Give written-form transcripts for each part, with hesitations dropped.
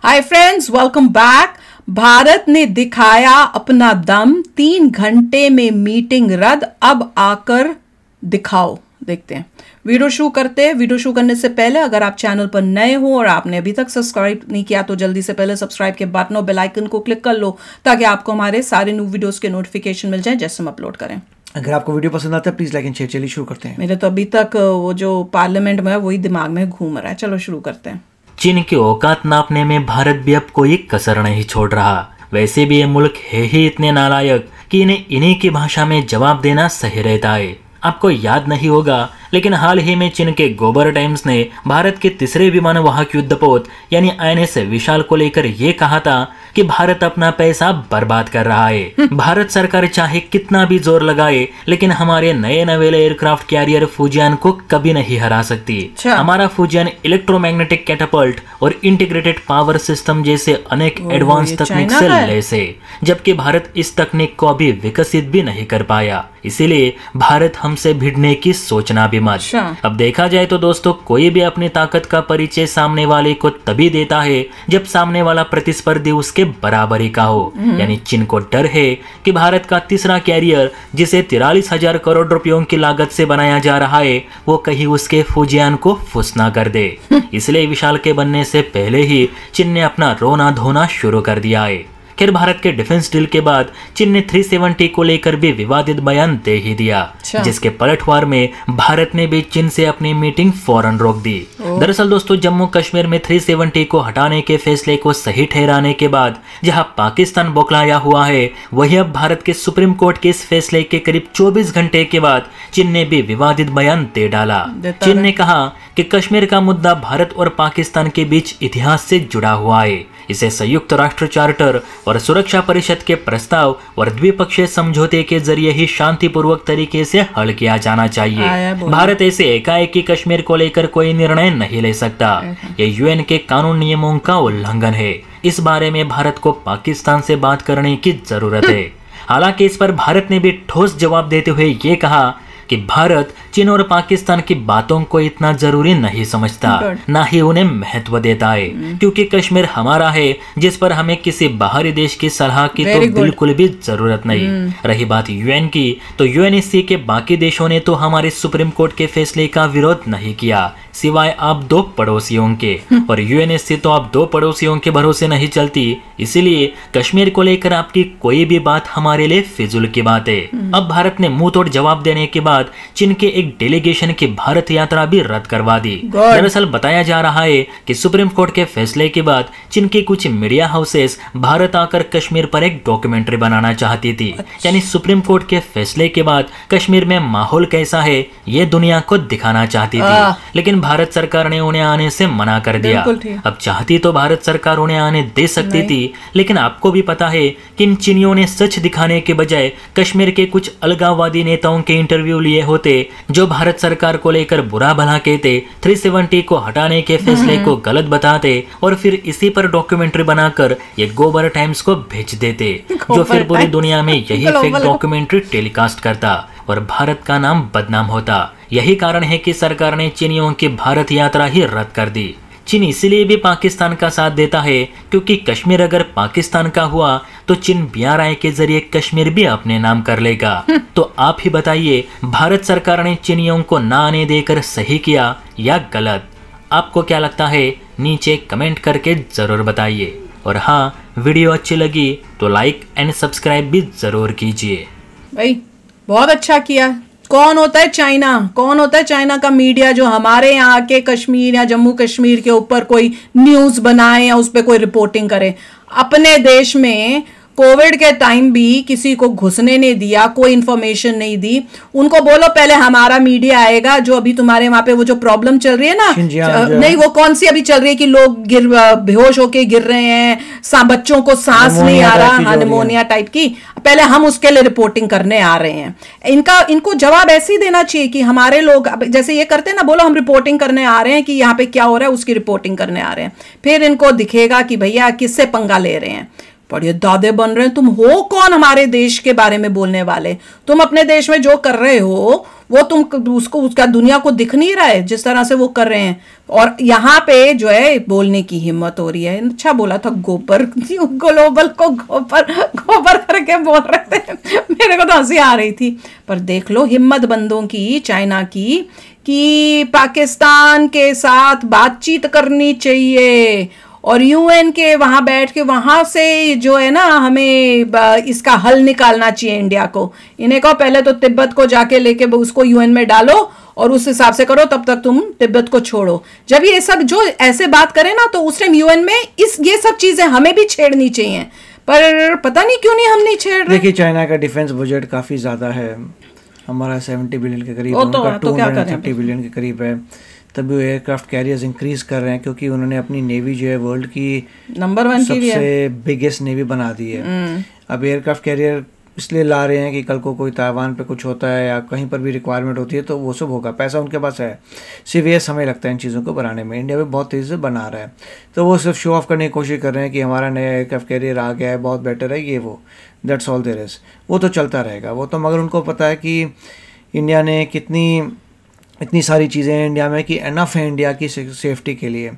Hi friends, welcome back. Bharat ने दिखाया अपना दम, 3 घंटे में मीटिंग रद्द। अब आकर दिखाओ। देखते हैं वीडियो शुरू करते हैं। वीडियो शुरू करने से पहले अगर आप चैनल पर नए हो और आपने अभी तक सब्सक्राइब नहीं किया तो जल्दी से पहले सब्सक्राइब के बटन और बेल आइकन को क्लिक कर लो ताकि आपको हमारे सारे न्यू वीडियोस के नोटिफिकेशन मिल जाए जैसे हम अपलोड करें। अगर आपको वीडियो पसंद आता है प्लीज लाइक एंड शेयर। चलिए शुरू करते हैं। मेरे तो अभी तक वो जो पार्लियामेंट में है वही दिमाग में घूम रहा है। चलो शुरू करते हैं। चीन की औकात नापने में भारत भी अब कोई कसर नहीं छोड़ रहा। वैसे भी ये मुल्क है ही इतने नालायक कि इन्हें इन्हीं की भाषा में जवाब देना सही रहता है। आपको याद नहीं होगा लेकिन हाल ही में चीन के गोबर टाइम्स ने भारत के तीसरे विमान वाहक युद्धपोत यानी INS विशाल को लेकर ये कहा था कि भारत अपना पैसा बर्बाद कर रहा है। भारत सरकार चाहे कितना भी जोर लगाए लेकिन हमारे नए नवेले एयरक्राफ्ट कैरियर फुजियान को कभी नहीं हरा सकती। हमारा फुजियान इलेक्ट्रोमैग्नेटिक कैटापल्ट और इंटीग्रेटेड पावर सिस्टम जैसे अनेक एडवांस तकनीक से लैस है, जबकि भारत इस तकनीक को अभी विकसित भी नहीं कर पाया। इसीलिए भारत हमसे भिड़ने की सोचना भी मत। अब देखा जाए तो दोस्तों, कोई भी अपनी ताकत का परिचय सामने वाले को तभी देता है जब सामने वाला प्रतिस्पर्धी उसके बराबरी का हो। यानी चीन को डर है कि भारत का तीसरा कैरियर जिसे 43,000 करोड़ रुपयों की लागत से बनाया जा रहा है वो कहीं उसके फुजियान को फुस ना कर दे। इसलिए विशाल के बनने से पहले ही चीन ने अपना रोना धोना शुरू कर दिया है। खैर, भारत के डिफेंस डील के बाद चीन ने 370 को लेकर भी विवादित बयान दे ही दिया, जिसके पलटवार में भारत ने भी चीन से अपनी मीटिंग फौरन रोक दी। दरअसल दोस्तों, जम्मू कश्मीर में 370 को हटाने के फैसले को सही ठहराने के बाद जहां पाकिस्तान बौखलाया हुआ है, वहीं अब भारत के सुप्रीम कोर्ट के इस फैसले के करीब 24 घंटे के बाद चीन ने भी विवादित बयान दे डाला। चीन ने कहा कि कश्मीर का मुद्दा भारत और पाकिस्तान के बीच इतिहास से जुड़ा हुआ है। इसे संयुक्त राष्ट्र चार्टर और सुरक्षा परिषद के प्रस्ताव और द्विपक्षीय समझौते के जरिए ही शांतिपूर्वक तरीके से हल किया जाना चाहिए। भारत ऐसे एकाएकी कश्मीर को लेकर कोई निर्णय नहीं ले सकता। ये UN के कानून नियमों का उल्लंघन है। इस बारे में भारत को पाकिस्तान से बात करने की जरूरत है। हालांकि इस पर भारत ने भी ठोस जवाब देते हुए ये कहा कि भारत चीन और पाकिस्तान की बातों को इतना जरूरी नहीं समझता, ना ही उन्हें महत्व देता है, क्योंकि कश्मीर हमारा है जिस पर हमें किसी बाहरी देश की सलाह की तो बिल्कुल भी जरूरत नहीं। रही बात UN की, तो UNSC के बाकी देशों ने तो हमारे सुप्रीम कोर्ट के फैसले का विरोध नहीं किया सिवाय आप 2 पड़ोसियों के, और UNSC तो आप 2 पड़ोसियों के भरोसे नहीं चलती। इसीलिए कश्मीर को लेकर आपकी कोई भी बात हमारे लिए फिजूल की बात है। अब भारत ने मुंह तोड़ जवाब देने के बाद चीन के एक डेलीगेशन की भारत यात्रा भी रद्द करवा दी। दरअसल बताया जा रहा है कि सुप्रीम कोर्ट के फैसले के बाद चीन के कुछ मीडिया हाउसेस भारत आकर कश्मीर पर एक डॉक्यूमेंट्री बनाना चाहती थी। यानी सुप्रीम कोर्ट के फैसले के बाद कश्मीर में माहौल कैसा है ये दुनिया को दिखाना चाहती थी, लेकिन भारत सरकार ने उन्हें आने से मना कर दिया। अब चाहती तो भारत सरकार उन्हें आने दे सकती थी, लेकिन आपको भी पता है कि इन चीनियों ने सच दिखाने के बजाय कश्मीर के कुछ अलगाववादी नेताओं के इंटरव्यू लिए होते जो भारत सरकार को लेकर बुरा भला कहते, 370 को हटाने के फैसले को गलत बताते और फिर इसी पर डॉक्यूमेंट्री बनाकर ये गोबर टाइम्स को भेज देते, जो फिर पूरी दुनिया में यही फेक डॉक्यूमेंट्री टेलीकास्ट करता और भारत का नाम बदनाम होता। यही कारण है कि सरकार ने चीनियों की भारत यात्रा ही रद्द कर दी। चीन इसीलिए भी पाकिस्तान का साथ देता है क्योंकि कश्मीर अगर पाकिस्तान का हुआ तो चीन BRI के जरिए कश्मीर भी अपने नाम कर लेगा। तो आप ही बताइए, भारत सरकार ने चीनियों को ना आने देकर सही किया या गलत? आपको क्या लगता है? नीचे कमेंट करके जरूर बताइए। और हाँ, वीडियो अच्छी लगी तो लाइक एंड सब्सक्राइब भी जरूर कीजिए। भाई बहुत अच्छा किया। कौन होता है चाइना? कौन होता है चाइना का मीडिया जो हमारे यहाँ के कश्मीर या जम्मू कश्मीर के ऊपर कोई न्यूज बनाए या उस पर कोई रिपोर्टिंग करे? अपने देश में कोविड के टाइम भी किसी को घुसने नहीं दिया, कोई इंफॉर्मेशन नहीं दी। उनको बोलो पहले हमारा मीडिया आएगा। जो अभी तुम्हारे वहां पे वो जो प्रॉब्लम चल रही है ना, नहीं वो कौन सी अभी चल रही है कि लोग बेहोश होके गिर रहे हैं, बच्चों को सांस नहीं आ रहा, निमोनिया टाइप की, पहले हम उसके लिए रिपोर्टिंग करने आ रहे हैं। इनको जवाब ऐसे ही देना चाहिए कि हमारे लोग जैसे ये करते हैं ना, बोलो हम रिपोर्टिंग करने आ रहे हैं कि यहाँ पे क्या हो रहा है, उसकी रिपोर्टिंग करने आ रहे हैं। फिर इनको दिखेगा कि भैया किससे पंगा ले रहे हैं। बड़े दादे बन रहे हैं। तुम हो कौन हमारे देश के बारे में बोलने वाले? तुम अपने देश में जो कर रहे हो वो तुम उसको उसका दुनिया को दिख नहीं रहा है जिस तरह से वो कर रहे हैं, और यहाँ पे जो है बोलने की हिम्मत हो रही है। अच्छा बोला था गोबर, ग्लोबल को गोबर गोबर करके बोल रहे थे, मेरे को तो हंसी आ रही थी। पर देख लो हिम्मत बंदों की, चाइना की, कि पाकिस्तान के साथ बातचीत करनी चाहिए और यूएन के वहां बैठ के वहां से जो है ना हमें इसका हल निकालना चाहिए इंडिया को। इन्हें कहो पहले तो तिब्बत को जाके लेके उसको यूएन में डालो और उस हिसाब से करो, तब तक तुम तिब्बत को छोड़ो। जब ये सब जो ऐसे बात करें ना तो उस टाइम यूएन में ये सब चीजें हमें भी छेड़नी चाहिए, पर पता नहीं क्यों नहीं हम नहीं छेड़ रहे। देखिए चाइना का डिफेंस बजट काफी ज्यादा है, हमारा 70 बिलियन के करीब है, उनका 230 बिलियन के करीब है। तभी वो एयरक्राफ्ट कैरियर्स इंक्रीज कर रहे हैं क्योंकि उन्होंने अपनी नेवी जो है वर्ल्ड की नंबर 1 की सबसे बिगेस्ट नेवी बना दी है। अब एयरक्राफ्ट कैरियर इसलिए ला रहे हैं कि कल को कोई ताइवान पे कुछ होता है या कहीं पर भी रिक्वायरमेंट होती है तो वो सब होगा, पैसा उनके पास है। सिर्फ ये समय लगता है इन चीज़ों को बनाने में। इंडिया भी बहुत तेज़ी से बना रहा है, तो वो सिर्फ शो ऑफ करने की कोशिश कर रहे हैं कि हमारा नया एयरक्राफ्ट कैरियर आ गया है, बहुत बेटर है, ये वो, दैट्स ऑल देयर इज। वो तो चलता रहेगा वो तो, मगर उनको पता है कि इंडिया ने इतनी सारी चीज़ें हैं इंडिया में कि एनफ है इंडिया की सेफ्टी के लिए।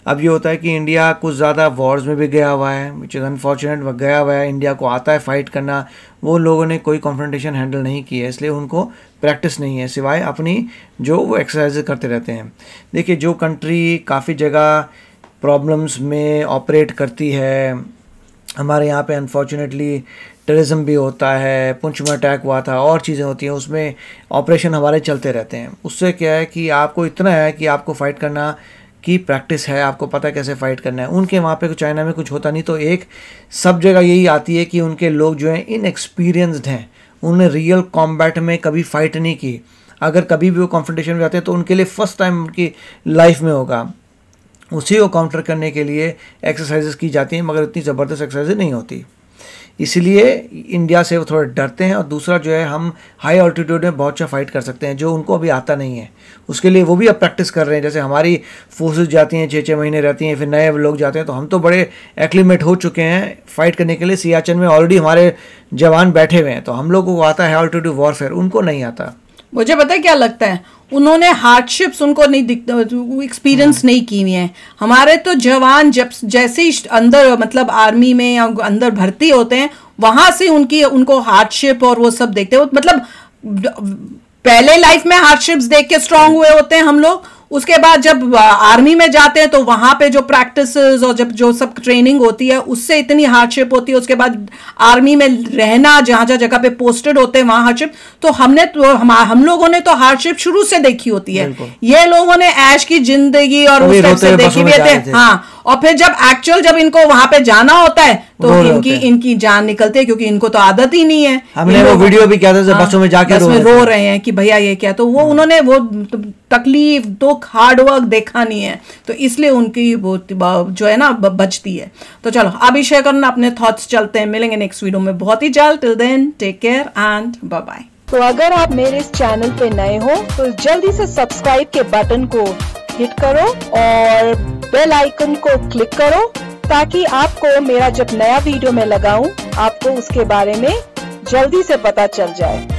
अब ये होता है कि इंडिया कुछ ज़्यादा वॉर्स में भी गया हुआ है, विच इज़ अनफॉर्चुनेट, गया हुआ है, इंडिया को आता है फाइट करना। वो लोगों ने कोई कॉन्फ्रंटेशन हैंडल नहीं की है, इसलिए उनको प्रैक्टिस नहीं है सिवाय अपनी जो वो एक्सरसाइज करते रहते हैं। देखिए जो कंट्री काफ़ी जगह प्रॉब्लम्स में ऑपरेट करती है, हमारे यहाँ पे अनफॉर्चुनेटली टेररिज्म भी होता है, पुंछ में अटैक हुआ था और चीज़ें होती हैं, उसमें ऑपरेशन हमारे चलते रहते हैं। उससे क्या है कि आपको इतना है कि आपको फ़ाइट करना की प्रैक्टिस है, आपको पता है कैसे फ़ाइट करना है। उनके वहाँ पे चाइना में कुछ होता नहीं, तो एक सब जगह यही आती है कि उनके लोग जो हैं इनएक्सपीरियंस्ड हैं, उन्होंने रियल कॉम्बैट में कभी फ़ाइट नहीं की। अगर कभी भी वो कॉन्फ्रंटेशन में जाते हैं तो उनके लिए फ़र्स्ट टाइम उनकी लाइफ में होगा। उसी को काउंटर करने के लिए एक्सरसाइजेस की जाती हैं, मगर इतनी ज़बरदस्त एक्सरसाइज नहीं होती, इसलिए इंडिया से वो थोड़ा डरते हैं। और दूसरा जो है, हम हाई ऑल्टीट्यूड में बहुत अच्छा फाइट कर सकते हैं, जो उनको अभी आता नहीं है। उसके लिए वो भी अब प्रैक्टिस कर रहे हैं। जैसे हमारी फोर्सेस जाती हैं 6-6 महीने रहती हैं, फिर नए लोग जाते हैं, तो हम तो बड़े एक्लिमेट हो चुके हैं फाइट करने के लिए। सियाचिन में ऑलरेडी हमारे जवान बैठे हुए हैं, तो हम लोगों को आता है हाई ऑल्टीट्यूड वॉरफेयर, उनको नहीं आता। मुझे पता है क्या लगता है, उन्होंने हार्डशिप्स उनको नहीं दिखता, एक्सपीरियंस नहीं की हुई है। हमारे तो जवान जब जैसे ही अंदर मतलब आर्मी में या अंदर भर्ती होते हैं, वहां से उनको हार्डशिप और वो सब देखते हैं। मतलब पहले लाइफ में हार्डशिप्स देख के स्ट्रांग हुए होते हैं हम लोग, उसके बाद जब आर्मी में जाते हैं तो वहां पे जो प्रैक्टिस और जब जो सब ट्रेनिंग होती है उससे इतनी हार्डशिप होती है। उसके बाद आर्मी में रहना, जहां जहां जगह पे पोस्टेड होते हैं वहां हार्डशिप। तो हम लोगों ने तो हार्डशिप शुरू से देखी होती है। ये लोगों ने ऐश की जिंदगी और उस टाइप से देखी हुई थे। हाँ, और फिर जब इनको वहां पे जाना होता है तो इनकी जान निकलती है, क्योंकि इनको तो आदत ही नहीं है। हमने वो वीडियो भी किया था, बसों में जाके रो रहे हैं कि भैया ये क्या, तो वो उन्होंने वो तकलीफ, दुख, हार्ड वर्क देखा नहीं है, तो इसलिए उनकी वो जो है ना बचती है। तो चलो अभी शेयर करना अपने थॉट्स, चलते हैं, मिलेंगे नेक्स्ट वीडियो में बहुत ही जल्द। Till then take care and bye bye. तो अगर आप मेरे इस चैनल पे नए हो तो जल्दी से सब्सक्राइब के बटन को हिट करो और बेल आइकन को क्लिक करो, ताकि आपको मेरा जब नया वीडियो मैं लगाऊं आपको उसके बारे में जल्दी से पता चल जाए।